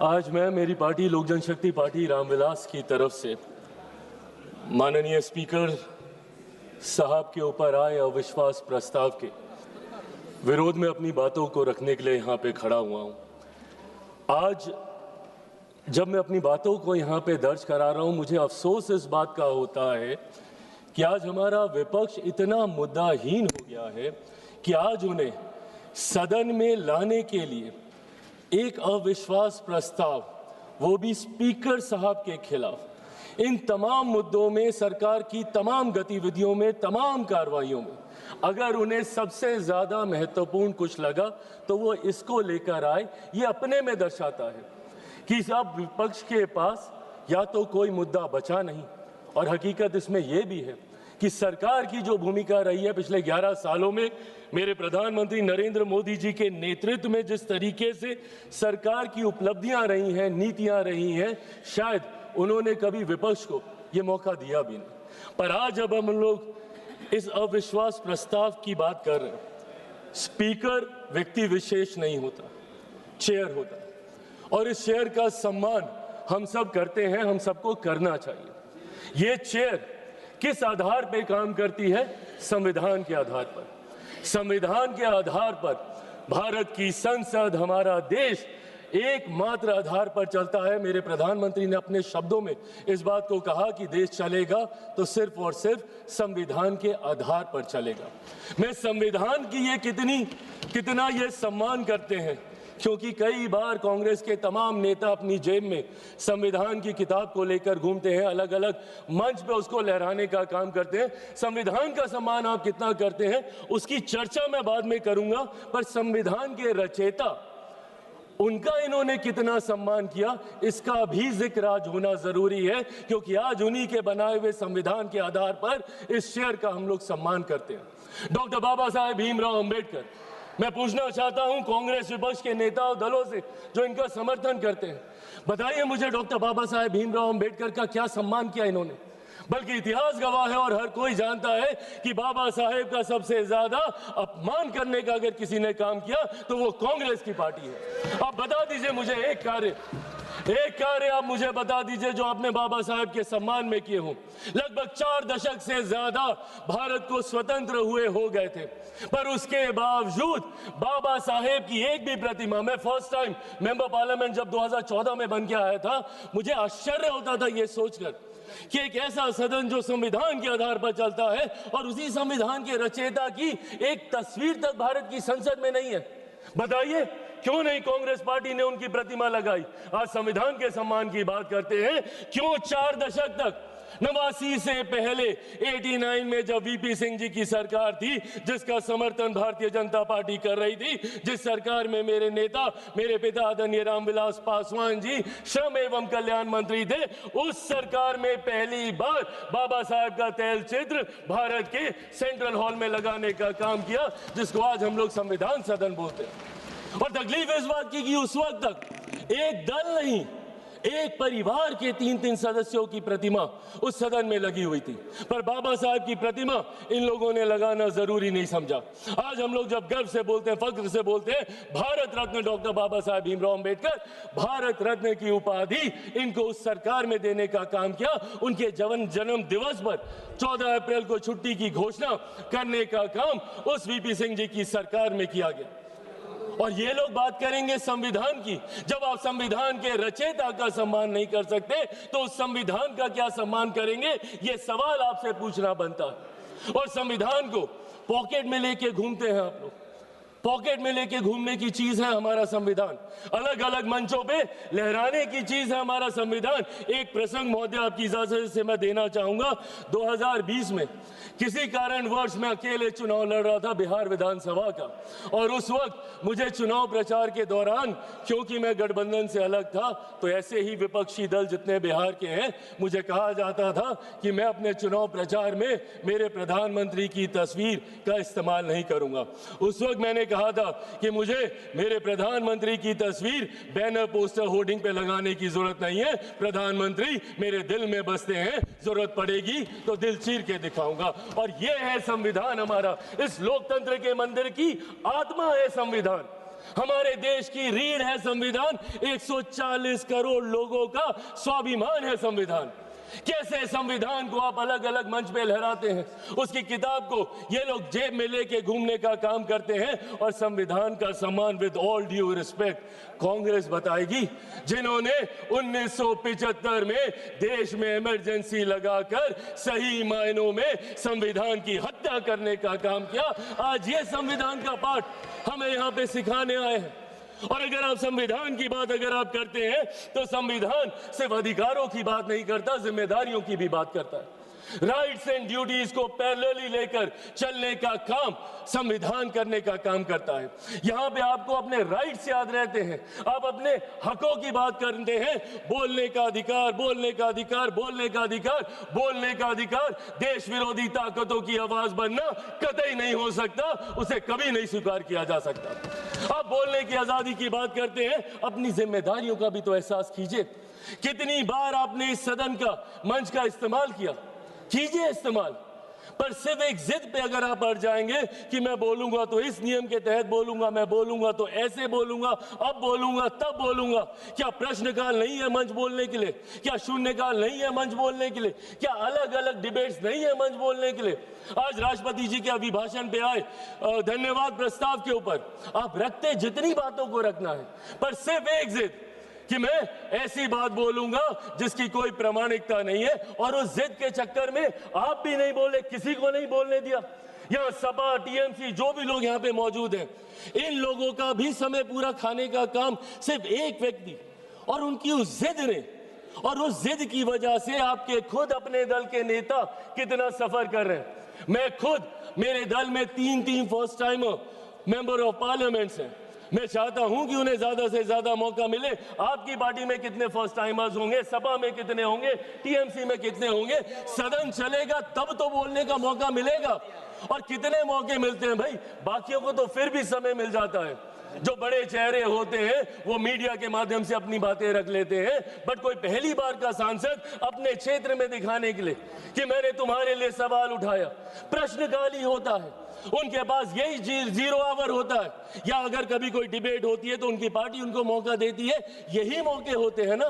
आज मैं मेरी पार्टी लोक जनशक्ति पार्टी रामविलास की तरफ से माननीय स्पीकर साहब के ऊपर आए अविश्वास प्रस्ताव के विरोध में अपनी बातों को रखने के लिए यहाँ पे खड़ा हुआ हूँ। आज जब मैं अपनी बातों को यहाँ पे दर्ज करा रहा हूँ, मुझे अफसोस इस बात का होता है कि आज हमारा विपक्ष इतना मुद्दाहीन हो गया है कि आज उन्हें सदन में लाने के लिए एक अविश्वास प्रस्ताव, वो भी स्पीकर साहब के खिलाफ, इन तमाम मुद्दों में, सरकार की तमाम गतिविधियों में, तमाम कार्रवाइयों में अगर उन्हें सबसे ज़्यादा महत्वपूर्ण कुछ लगा तो वो इसको लेकर आए। ये अपने में दर्शाता है कि अब विपक्ष के पास या तो कोई मुद्दा बचा नहीं, और हकीकत इसमें यह भी है कि सरकार की जो भूमिका रही है पिछले 11 सालों में, मेरे प्रधानमंत्री नरेंद्र मोदी जी के नेतृत्व में जिस तरीके से सरकार की उपलब्धियां रही हैं, नीतियां रही हैं, शायद उन्होंने कभी विपक्ष को ये मौका दिया भी नहीं। पर आज जब हम लोग इस अविश्वास प्रस्ताव की बात कर रहे हैं, स्पीकर व्यक्ति विशेष नहीं होता, चेयर होता है, और इस चेयर का सम्मान हम सब करते हैं, हम सबको करना चाहिए। ये चेयर किस आधार पर काम करती है? संविधान के आधार पर। संविधान के आधार पर भारत की संसद, हमारा देश एकमात्र आधार पर चलता है। मेरे प्रधानमंत्री ने अपने शब्दों में इस बात को कहा कि देश चलेगा तो सिर्फ और सिर्फ संविधान के आधार पर चलेगा। मैं संविधान की ये कितना ये सम्मान करते हैं, क्योंकि कई बार कांग्रेस के तमाम नेता अपनी जेब में संविधान की किताब को लेकर घूमते हैं, अलग अलग मंच पे उसको लहराने का काम करते हैं। संविधान का सम्मान आप कितना करते हैं उसकी चर्चा मैं बाद में करूंगा, पर संविधान के रचयिता, उनका इन्होंने कितना सम्मान किया, इसका भी जिक्र आज होना जरूरी है, क्योंकि आज उन्हीं के बनाए हुए संविधान के आधार पर इस शेर का हम लोग सम्मान करते हैं। डॉक्टर बाबा साहेब भीमराव अंबेडकर। मैं पूछना चाहता हूं कांग्रेस विपक्ष के नेता और दलों से जो इनका समर्थन करते हैं, बताइए मुझे डॉक्टर बाबा साहेब भीमराव अंबेडकर का क्या सम्मान किया इन्होंने? बल्कि इतिहास गवाह है और हर कोई जानता है कि बाबा साहेब का सबसे ज्यादा अपमान करने का अगर किसी ने काम किया तो वो कांग्रेस की पार्टी है। आप बता दीजिए मुझे एक कार्य आप मुझे बता दीजिए जो आपने बाबा साहेब के सम्मान में किए हों। लगभग 4 दशक से ज्यादा भारत को स्वतंत्र हुए हो गए थे, पर उसके बावजूद बाबा साहेब की एक भी प्रतिमा, मैं फर्स्ट टाइम मेंबर पार्लियामेंट जब 2014 में बन के आया था, मुझे आश्चर्य होता था ये सोचकर कि एक ऐसा सदन जो संविधान के आधार पर चलता है और उसी संविधान के रचयिता की एक तस्वीर तक भारत की संसद में नहीं है। बताइए क्यों नहीं कांग्रेस पार्टी ने उनकी प्रतिमा लगाई? आज संविधान के सम्मान की बात करते हैं, क्यों 4 दशक तक, 89 से पहले 89 में जब वीपी सिंह जी की सरकार थी, जिसका समर्थन भारतीय जनता पार्टी कर रही थी, जिस सरकार में मेरे नेता, मेरे पिता आदरणीय रामविलास पासवान जी श्रम एवं कल्याण मंत्री थे, उस सरकार में पहली बार बाबा साहब का तैल चित्र भारत के सेंट्रल हॉल में लगाने का काम किया, जिसको आज हम लोग संविधान सदन बोलते हैं। और तकलीफ इस बात की कि उस वक्त तक एक दल नहीं, एक परिवार के 3-3 सदस्यों की प्रतिमा उस सदन में लगी हुई थी, पर बाबा साहब की प्रतिमा इन लोगों ने लगाना जरूरी नहीं समझा। आज हम लोग जब गर्व से बोलते हैं, फख्र से बोलते हैं, भारत रत्न डॉक्टर बाबा साहब भीमराव अंबेडकर, भारत रत्न की उपाधि इनको उस सरकार में देने का काम किया। उनके जन्म दिवस पर 14 अप्रैल को छुट्टी की घोषणा करने का काम उस वीपी सिंह जी की सरकार में किया गया। और ये लोग बात करेंगे संविधान की। जब आप संविधान के रचयिता का सम्मान नहीं कर सकते तो उस संविधान का क्या सम्मान करेंगे? ये सवाल आपसे पूछना बनता है। और संविधान को पॉकेट में लेके घूमते हैं आप लोग। पॉकेट में लेके घूमने की चीज है हमारा संविधान, अलग अलग मंचों पे लहराने की चीज है हमारा संविधान। एक प्रसंग महोदय आपकी इजाजत से मैं देना चाहूंगा। 2020 में किसी कारणवश मैं अकेले चुनाव लड़ रहा था बिहार विधानसभा का, और उस वक्त मुझे चुनाव प्रचार के दौरान, क्योंकि मैं गठबंधन से अलग था, तो ऐसे ही विपक्षी दल जितने बिहार के हैं, मुझे कहा जाता था कि मैं अपने चुनाव प्रचार में मेरे प्रधानमंत्री की तस्वीर का इस्तेमाल नहीं करूंगा। उस वक्त मैंने कहा था कि मुझे मेरे प्रधानमंत्री की तस्वीर बैनर, पोस्टर, होर्डिंग पे लगाने की जरूरत नहीं है। प्रधानमंत्री मेरे दिल में बसते हैं, जरूरत पड़ेगी तो दिल चीर के दिखाऊंगा। और ये है संविधान हमारा, इस लोकतंत्र के मंदिर की आत्मा है संविधान। हमारे देश की रीढ़ है संविधान, 140 करोड़ लोगों का स्वाभिमान है संविधान। कैसे संविधान को आप अलग अलग मंच पे लहराते हैं, उसकी किताब को ये लोग जेब में लेके घूमने का काम करते हैं, और संविधान का सम्मान with all due respect Congress बताएगी, जिन्होंने 1975 में देश में इमरजेंसी लगाकर सही मायनों में संविधान की हत्या करने का काम किया। आज ये संविधान का पाठ हमें यहाँ पे सिखाने आए हैं। और अगर आप संविधान की बात अगर आप करते हैं तो संविधान सिर्फ अधिकारों की बात नहीं करता, जिम्मेदारियों की भी बात करता है। राइट्स एंड ड्यूटीज को पैरेलली लेकर चलने का काम संविधान करने का काम करता है। यहां पे आपको अपने राइट्स याद रहते हैं, आप अपने हकों की बात करते हैं, बोलने का अधिकार, बोलने का अधिकार, बोलने का अधिकार, बोलने का अधिकार। देश विरोधी ताकतों की आवाज बनना कतई नहीं हो सकता, उसे कभी नहीं स्वीकार किया जा सकता। आप बोलने की आजादी की बात करते हैं, अपनी जिम्मेदारियों का भी तो एहसास कीजिए। कितनी बार आपने इस सदन का मंच का इस्तेमाल किया, कीजिए इस्तेमाल, पर सिर्फ एक जिद पे अगर आप अड़ जाएंगे कि मैं बोलूंगा तो इस नियम के तहत बोलूंगा, मैं बोलूंगा तो ऐसे बोलूंगा, अब बोलूंगा तब बोलूंगा। क्या प्रश्नकाल नहीं है मंच बोलने के लिए? क्या शून्यकाल नहीं है मंच बोलने के लिए? क्या अलग अलग डिबेट्स नहीं है मंच बोलने के लिए? आज राष्ट्रपति जी के अभिभाषण पे आए धन्यवाद प्रस्ताव के ऊपर आप रखते जितनी बातों को रखना है, पर सिर्फ एक जिद कि मैं ऐसी बात बोलूंगा जिसकी कोई प्रामाणिकता नहीं है, और उस जिद के चक्कर में आप भी नहीं बोले, किसी को नहीं बोलने दिया। यहाँ सपा, टीएमसी, जो भी लोग यहाँ पे मौजूद हैं, इन लोगों का भी समय पूरा खाने का काम सिर्फ एक व्यक्ति और उनकी उस जिद ने, और उस जिद की वजह से आपके खुद अपने दल के नेता कितना सफर कर रहे हैं। मैं खुद, मेरे दल में 3 first timer member of parliaments हैं। मैं चाहता हूं कि उन्हें ज्यादा से ज्यादा मौका मिले। आपकी पार्टी में कितने फर्स्ट टाइमर्स होंगे, सपा में कितने होंगे, टीएमसी में कितने होंगे? सदन चलेगा तब तो बोलने का मौका मिलेगा। और कितने मौके मिलते हैं भाई, बाकियों को तो फिर भी समय मिल जाता है। जो बड़े चेहरे होते हैं वो मीडिया के माध्यम से अपनी बातें रख लेते हैं, बट कोई पहली बार का सांसद अपने क्षेत्र में दिखाने के लिए कि मैंने तुम्हारे लिए सवाल उठाया, प्रश्नकाल ही होता है। उनके पास यही 0 आवर होता है, या अगर कभी कोई डिबेट होती है तो उनकी पार्टी उनको मौका देती है, यही मौके होते हैं ना।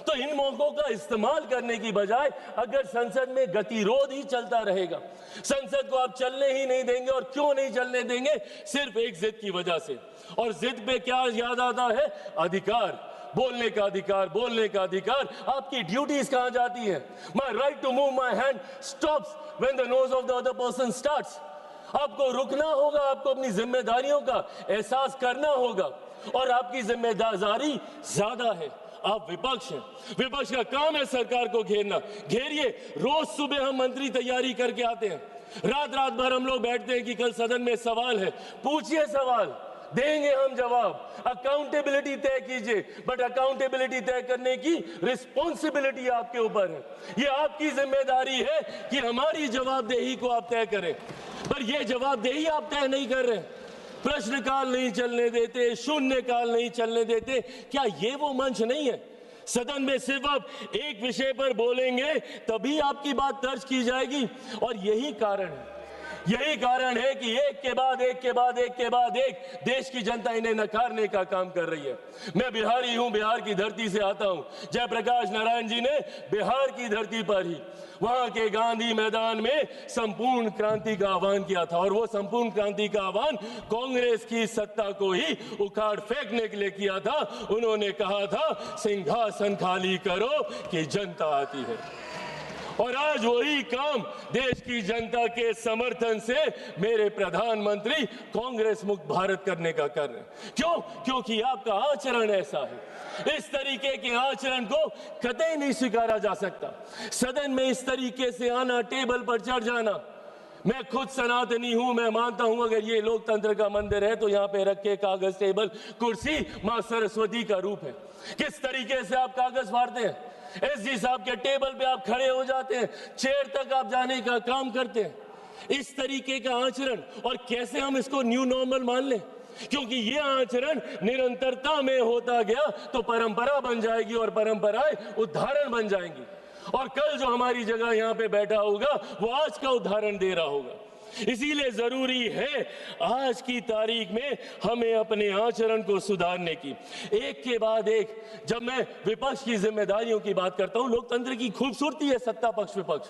तो इन मौकों का इस्तेमाल करने की बजाय अगर संसद में गतिरोध ही चलता रहेगा, संसद को आप चलने ही नहीं देंगे, और क्यों नहीं चलने देंगे? सिर्फ एक जिद की वजह से। और जिद पे क्या याद आता है? अधिकार, बोलने का अधिकार, बोलने का अधिकार। आपकी ड्यूटीज कहां जाती है? My right to move my hand stops when the nose of the other person starts. आपको रुकना होगा, आपको अपनी जिम्मेदारियों का एहसास करना होगा, और आपकी जिम्मेदारी ज्यादा है। आप विपक्ष हैं, विपक्ष का काम है सरकार को घेरना। घेरिए। रोज सुबह हम मंत्री तैयारी करके आते हैं, रात रात भर हम लोग बैठते हैं कि कल सदन में सवाल है, पूछिए सवाल, देंगे हम जवाब। अकाउंटेबिलिटी तय कीजिए, बट अकाउंटेबिलिटी तय करने की रिस्पॉन्सिबिलिटी आपके ऊपर है। ये आपकी जिम्मेदारी है कि हमारी जवाबदेही को आप तय करें, पर ये जवाबदेही आप तय नहीं कर रहे। प्रश्नकाल नहीं चलने देते, शून्यकाल नहीं चलने देते। क्या ये वो मंच नहीं है? सदन में सिर्फ आप एक विषय पर बोलेंगे तभी आपकी बात दर्ज की जाएगी। और यही कारण है कि एक के बाद एक के बाद एक के बाद एक देश की जनता इन्हें नकारने का काम कर रही है। मैं बिहारी हूं, बिहार की धरती से आता हूं। जयप्रकाश नारायण जी ने बिहार की धरती पर ही वहां के गांधी मैदान में संपूर्ण क्रांति का आह्वान किया था, और वो संपूर्ण क्रांति का आह्वान कांग्रेस की सत्ता को ही उखाड़ फेंकने के लिए किया था। उन्होंने कहा था, सिंहासन खाली करो कि जनता आती है। और आज वही काम देश की जनता के समर्थन से मेरे प्रधानमंत्री कांग्रेस मुक्त भारत करने का कर रहे हैं। क्यों? क्योंकि आपका आचरण ऐसा है। इस तरीके के आचरण को कतई नहीं स्वीकारा जा सकता। सदन में इस तरीके से आना, टेबल पर चढ़ जाना। मैं खुद सनातनी हूं, मैं मानता हूं अगर ये लोकतंत्र का मंदिर है तो यहाँ पे रखे कागज, टेबल, कुर्सी मां सरस्वती का रूप है। किस तरीके से आप कागज फाड़ते हैं, एसजी साहब के टेबल पे आप खड़े हो जाते हैं, चेयर तक आप जाने का काम करते हैं। इस तरीके का आचरण, और कैसे हम इसको न्यू नॉर्मल मान लें? क्योंकि ये आचरण निरंतरता में होता गया तो परंपरा बन जाएगी, और परंपराएं उदाहरण बन जाएंगी। और कल जो हमारी जगह यहाँ पे बैठा होगा वो आज का उदाहरण दे रहा होगा। इसीलिए जरूरी है आज की तारीख में हमें अपने आचरण को सुधारने की। एक के बाद एक जब मैं विपक्ष की जिम्मेदारियों की बात करता हूं, लोकतंत्र की खूबसूरती है सत्ता पक्ष विपक्ष।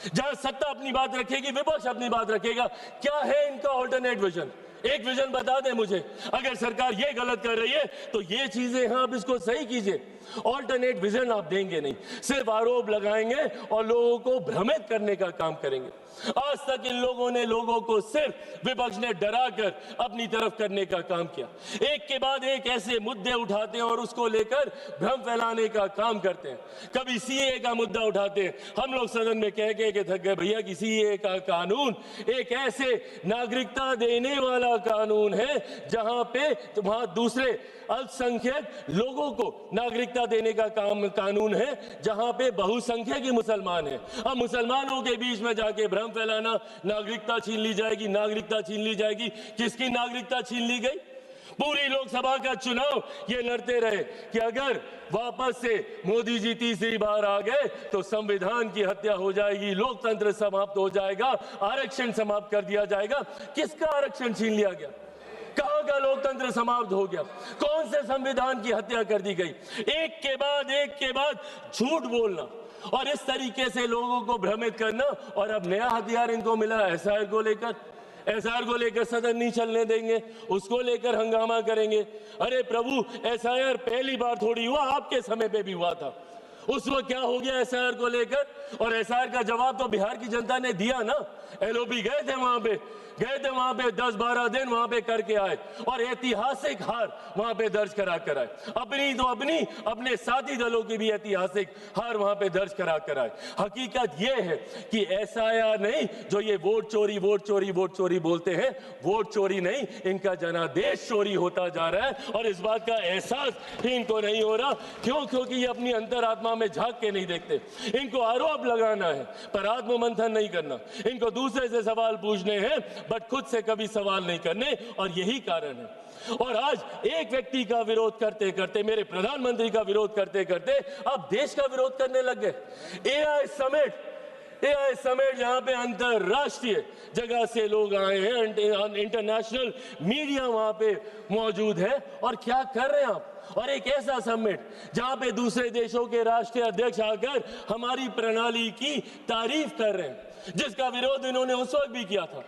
जहां सत्ता अपनी बात रखेगी, विपक्ष अपनी बात रखेगा। क्या है इनका ऑल्टरनेट विजन? एक विजन बता दें मुझे। अगर सरकार ये गलत कर रही है तो ये चीजें हैं, आप इसको सही कीजिए। ऑल्टरनेट विजन आप देंगे नहीं, सिर्फ आरोप लगाएंगे और लोगों को भ्रमित करने का काम करेंगे। आज तक इन लोगों ने लोगों को सिर्फ विपक्ष ने डराकर अपनी तरफ करने का काम किया। एक के बाद एक ऐसे मुद्दे उठाते हैं और उसको लेकर भ्रम फैलाने का काम करते हैं। कभी सीए का मुद्दा उठाते हैं, हम लोग सदन में कह के थक गए भैया कि सीए का कानून एक ऐसे नागरिकता देने वाला कानून है जहां पे वहां दूसरे अल्पसंख्यक लोगों को नागरिकता देने का कानून है, जहां पे बहुसंख्यक ही मुसलमान है। अब मुसलमानों के बीच में जाके भ्रम फैलाना, नागरिकता छीन ली जाएगी, नागरिकता छीन ली जाएगी। किसकी नागरिकता छीन ली गई? पूरी लोकसभा का चुनाव ये लड़ते रहे कि अगर वापस से मोदी जी तीसरी बार आ गए तो संविधान की हत्या हो जाएगी, लोकतंत्र समाप्त हो जाएगा, आरक्षण समाप्त कर दिया जाएगा। किसका आरक्षण छीन लिया गया? कहां का लोकतंत्र समाप्त हो गया? कौन से संविधान की हत्या कर दी गई? एक के बाद झूठ बोलना और इस तरीके से लोगों को भ्रमित करना। और अब नया हथियार इनको मिला एसआईआर को लेकर। एसआईआर को लेकर सदन नहीं चलने देंगे, उसको लेकर हंगामा करेंगे। अरे प्रभु, एसआईआर पहली बार थोड़ी हुआ, आपके समय पे भी हुआ था। उस वक्त क्या हो गया एसआईआर को लेकर? और एसआईआर का जवाब तो बिहार की जनता ने दिया ना। एलओपी गए थे वहां पे 10-12 दिन वहां पे करके आए और ऐतिहासिक हार वहां पे दर्ज करा कर आए। अपने साथी दलों की भी ऐतिहासिक हार वहां पे दर्ज करा कर आए। हकीकत यह है कि एसआईआर नहीं, जो ये वोट चोरी बोलते हैं, वोट चोरी नहीं, इनका जनादेश चोरी होता जा रहा है और इस बात का एहसास ही इनको नहीं हो रहा। क्योंकि ये अपनी अंतरात्मा में झांक के नहीं देखते। इनको आरोप लगाना है पर आत्ममंथन नहीं करना। इनको दूसरे से सवाल पूछने हैं बट खुद से कभी सवाल नहीं करने, और यही कारण है। और आज एक व्यक्ति का विरोध करते करते, मेरे प्रधानमंत्री का विरोध करते करते अब देश का विरोध करने लग गए। एआई समेट जहां पे अंतरराष्ट्रीय जगह से लोग आए हैं, इंटरनेशनल मीडिया वहां पे मौजूद है, और क्या कर रहे हैं आप? और एक ऐसा समिट जहां पे दूसरे देशों के राष्ट्रीय अध्यक्ष आकर हमारी प्रणाली की तारीफ कर रहे हैं, जिसका विरोध इन्होंने उस वक्त भी किया था।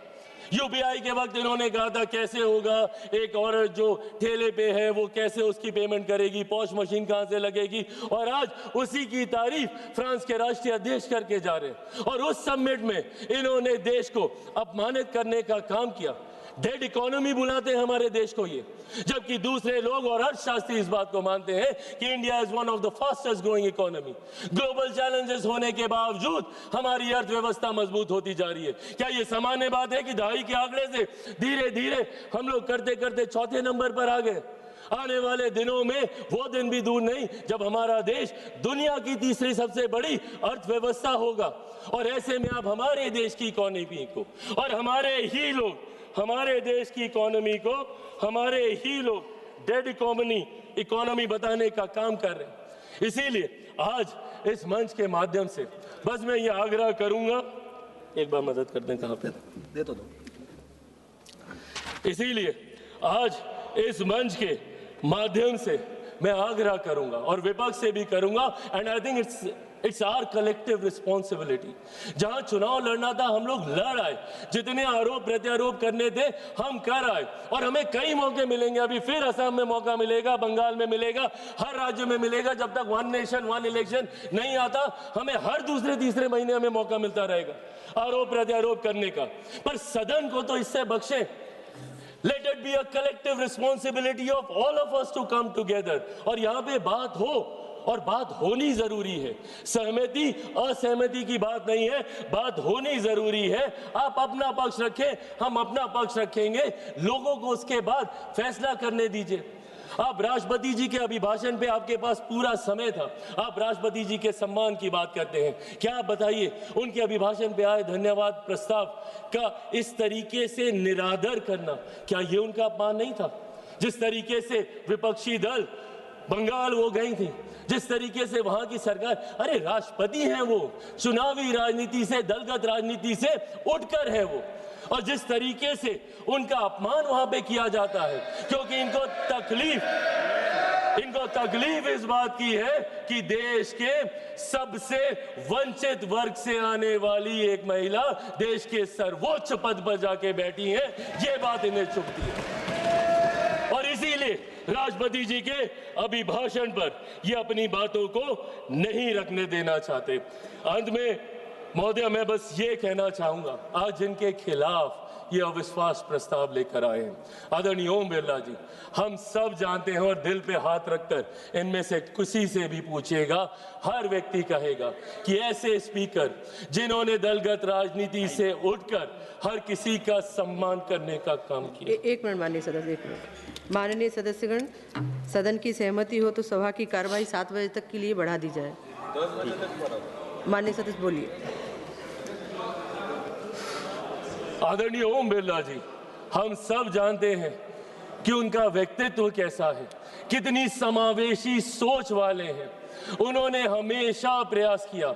यूपीआई के वक्त इन्होंने कहा था कैसे होगा, एक औरत जो ठेले पे है वो कैसे उसकी पेमेंट करेगी, पॉश मशीन कहां से लगेगी, और आज उसी की तारीफ फ्रांस के राष्ट्रीय अध्यक्ष करके जा रहे हैं। और उस समिट में इन्होंने देश को अपमानित करने का काम किया। डेड इकोनॉमी बुलाते हैं हमारे देश को ये, जबकि दूसरे लोग और अर्थशास्त्री इस बात को मानते हैं कि India is one of the fastest growing economy. Global challenges होने के बावजूद हमारी अर्थव्यवस्था मजबूत होती जा रही है। क्या ये सामान्य बात है कि दहाई के आंकड़े से धीरे धीरे हम लोग करते करते चौथे नंबर पर आ गए? आने वाले दिनों में वो दिन भी दूर नहीं जब हमारा देश दुनिया की तीसरी सबसे बड़ी अर्थव्यवस्था होगा। और ऐसे में आप हमारे देश की इकोनॉमी को और हमारे देश की इकोनॉमी को हमारे ही लोग डेड इकोनॉमी बताने का काम कर रहे हैं। इसीलिए आज इस मंच के माध्यम से बस मैं ये आग्रह करूंगा, एक बार मदद कर दें, कहां पे दे तो दो। इसीलिए आज इस मंच के माध्यम से मैं आग्रह करूंगा और विपक्ष से भी करूंगा, and I think it's our collective responsibility. जहां चुनाव लड़ना था हम लोग लड़ आए, जितने आरोप प्रत्यारोप करने थे हम कर आए, और हमें कई मौके मिलेंगे। अभी फिर असम में मौका मिलेगा, बंगाल में मिलेगा, हर राज्य में मिलेगा। जब तक वन नेशन वन इलेक्शन नहीं आता, हमें हर दूसरे तीसरे महीने हमें मौका मिलता रहेगा आरोप प्रत्यारोप करने का। पर सदन को तो इससे बख्शे। Let it be a collective responsibility of all of us to come together। और यहाँ पे बात हो, और बात होनी जरूरी है। सहमति असहमति की बात नहीं है, बात होनी जरूरी है। आप अपना पक्ष रखें, हम अपना पक्ष रखेंगे, लोगों को उसके बाद फैसला करने दीजिए। आप राष्ट्रपति जी के अभिभाषण पे आपके पास पूरा समय था, आप राष्ट्रपति जी के सम्मान की बात करते हैं। क्या आप बताइए, उनके अभिभाषण पे आए धन्यवाद प्रस्ताव का इस तरीके से निरादर करना, क्या ये उनका अपमान नहीं था? जिस तरीके से विपक्षी दल बंगाल वो गई थी, जिस तरीके से वहां की सरकार, अरे राष्ट्रपति हैं वो, चुनावी राजनीति से, दलगत राजनीति से उठकर है वो, और जिस तरीके से उनका अपमान वहां पे किया जाता है, क्योंकि इनको तकलीफ इस बात की है कि देश के सबसे वंचित वर्ग से आने वाली एक महिला देश के सर्वोच्च पद पर जाके बैठी है, ये बात इन्हें चुभती है। और इसीलिए राष्ट्रपति जी के अभिभाषण पर ये अपनी बातों को नहीं रखने देना चाहते। अंत में महोदय, मैं बस ये कहना चाहूंगा, आज जिनके खिलाफ ये अविश्वास प्रस्ताव लेकर आए हैं, आदरणीय ओम बिरला जी, हम सब जानते हैं और दिल पे हाथ रखकर इनमें से किसी से भी पूछेगा, हर व्यक्ति कहेगा कि ऐसे स्पीकर जिन्होंने दलगत राजनीति से उठकर हर किसी का सम्मान करने का काम किया। एक मिनट माननीय सदस्य, एक मिनट। माननीय सदस्यगण, सदन की सहमति हो तो सभा की कार्यवाही 7 बजे तक के लिए बढ़ा दी जाए। माननीय सदस्य बोलिए। आदरणीय ओम बिरला जी, हम सब जानते हैं कि उनका व्यक्तित्व कैसा है, कितनी समावेशी सोच वाले हैं। उन्होंने हमेशा प्रयास किया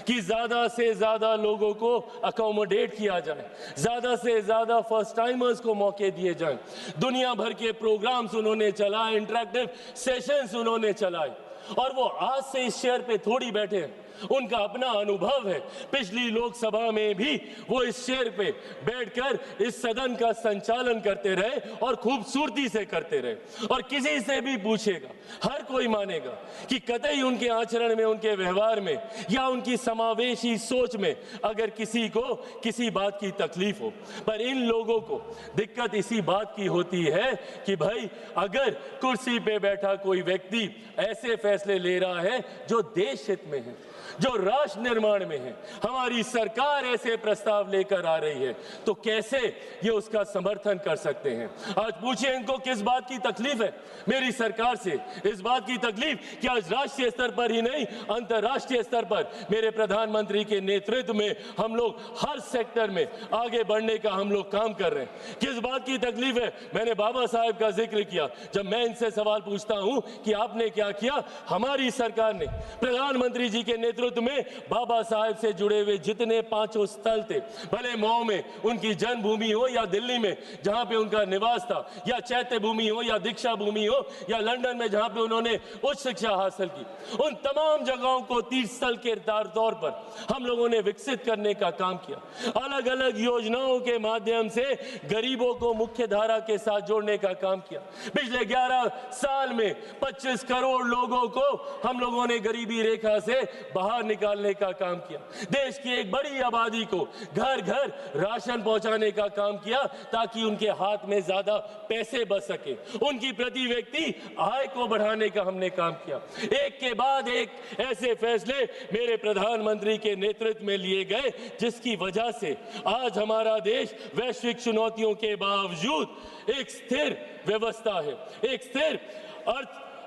कि ज्यादा से ज्यादा लोगों को अकोमोडेट किया जाए, ज्यादा से ज्यादा फर्स्ट टाइमर्स को मौके दिए जाएं। दुनिया भर के प्रोग्राम्स उन्होंने चलाए, इंटरेक्टिव सेशंस उन्होंने चलाए, और वो आज से इस चेयर पे थोड़ी बैठे हैं, उनका अपना अनुभव है। पिछली लोकसभा में भी वो इस चेयर पे बैठकर इस सदन का संचालन करते रहे और खूबसूरती से करते रहे। और किसी से भी पूछेगा, हर कोई मानेगा कि कतई उनके आचरण में, उनके व्यवहार में या उनकी समावेशी सोच में अगर किसी को किसी बात की तकलीफ हो, पर इन लोगों को दिक्कत इसी बात की होती है कि भाई अगर कुर्सी पे बैठा कोई व्यक्ति ऐसे फैसले ले रहा है जो देश हित में है, जो राष्ट्र निर्माण में है, हमारी सरकार ऐसे प्रस्ताव लेकर आ रही है, तो कैसे ये उसका समर्थन कर सकते हैं। आज पूछिए इनको किस बात की तकलीफ है मेरी सरकार से। इस बात की तकलीफ कि आज राष्ट्रीय स्तर पर ही नहीं, अंतर्राष्ट्रीय स्तर पर मेरे प्रधानमंत्री के नेतृत्व में हम लोग हर सेक्टर में आगे बढ़ने का हम लोग काम कर रहे हैं। किस बात की तकलीफ है, मैंने बाबा साहेब का जिक्र किया। जब मैं इनसे सवाल पूछता हूं कि आपने क्या किया, हमारी सरकार ने प्रधानमंत्री जी के नेतृत्व में बाबा साहेब से जुड़े हुए जितने 5 स्थल थे, भले मऊ में उनकी जन्मभूमि हो या दिल्ली में जहां पे उनका निवास था, या चैत्य भूमि हो या दीक्षा भूमि हो, या लंदन में जहां पे उन्होंने उच्च शिक्षा हासिल की, उन तमाम जगहों को तीर्थ स्थल के तौर पर हम लोगों ने विकसित करने का काम किया। अलग अलग योजनाओं के माध्यम से गरीबों को मुख्य धारा के साथ जोड़ने का काम किया। पिछले 11 साल में 25 करोड़ लोगों को हम लोगों ने गरीबी रेखा से बाहर निकालने का काम किया। देश की एक बड़ी आबादी को घर घर राशन पहुंचाने का काम किया ताकि उनके हाथ में ज्यादा पैसे बच सके। उनकी प्रति व्यक्ति आय को बढ़ाने का हमने काम किया। एक के बाद एक ऐसे फैसले मेरे प्रधानमंत्री के नेतृत्व में लिए गए, जिसकी वजह से आज हमारा देश वैश्विक चुनौतियों के बावजूद एक स्थिर व्यवस्था है, एक स्थिर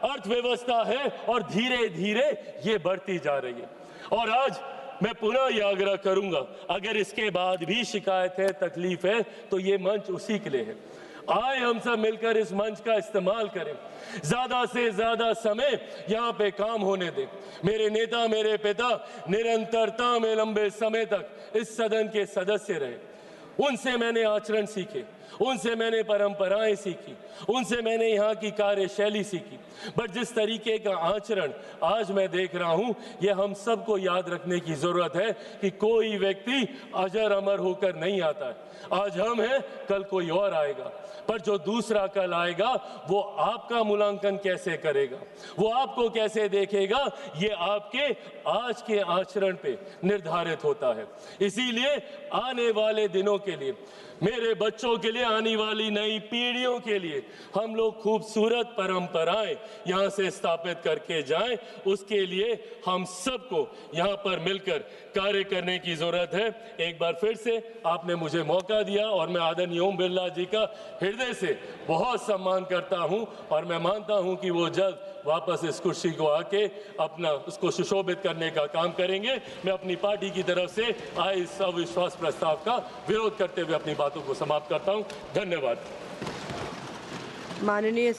अर्थव्यवस्था है, और धीरे धीरे ये बढ़ती जा रही है। और आज मैं पुनः यह आग्रह करूंगा, अगर इसके बाद भी शिकायत है, तकलीफ है, तो ये मंच उसी के लिए है। आए हम सब मिलकर इस मंच का इस्तेमाल करें, ज्यादा से ज्यादा समय यहाँ पे काम होने दें। मेरे नेता, मेरे पिता निरंतरता में लंबे समय तक इस सदन के सदस्य रहे। उनसे मैंने आचरण सीखे, उनसे मैंने परंपराएं सीखी, उनसे मैंने यहाँ की कार्यशैली सीखी। बट जिस तरीके का आचरण आज मैं देख रहा हूँ, ये हम सबको याद रखने की जरूरत है कि कोई व्यक्ति अजर अमर होकर नहीं आता है। आज हम हैं, कल कोई और आएगा, पर जो दूसरा कल आएगा वो आपका मूल्यांकन कैसे करेगा, वो आपको कैसे देखेगा, ये आपके आज के आचरण पे निर्धारित होता है। इसीलिए आने वाले दिनों के लिए, मेरे बच्चों के लिए, आने वाली नई पीढ़ियों के लिए हम लोग खूबसूरत परंपराएं यहाँ से स्थापित करके जाएं। उसके लिए हम सबको यहाँ पर मिलकर कार्य करने की जरूरत है। एक बार फिर से आपने मुझे मौका दिया और मैं आदरणीय ओम बिरला जी का हृदय से बहुत सम्मान करता हूँ, और मैं मानता हूँ कि वो जल्द वापस इस कुर्सी को आके अपना उसको सुशोभित करने का काम करेंगे। मैं अपनी पार्टी की तरफ से आए इस अविश्वास प्रस्ताव का विरोध करते हुए अपनी बातों को समाप्त करता हूं। धन्यवाद। माननीय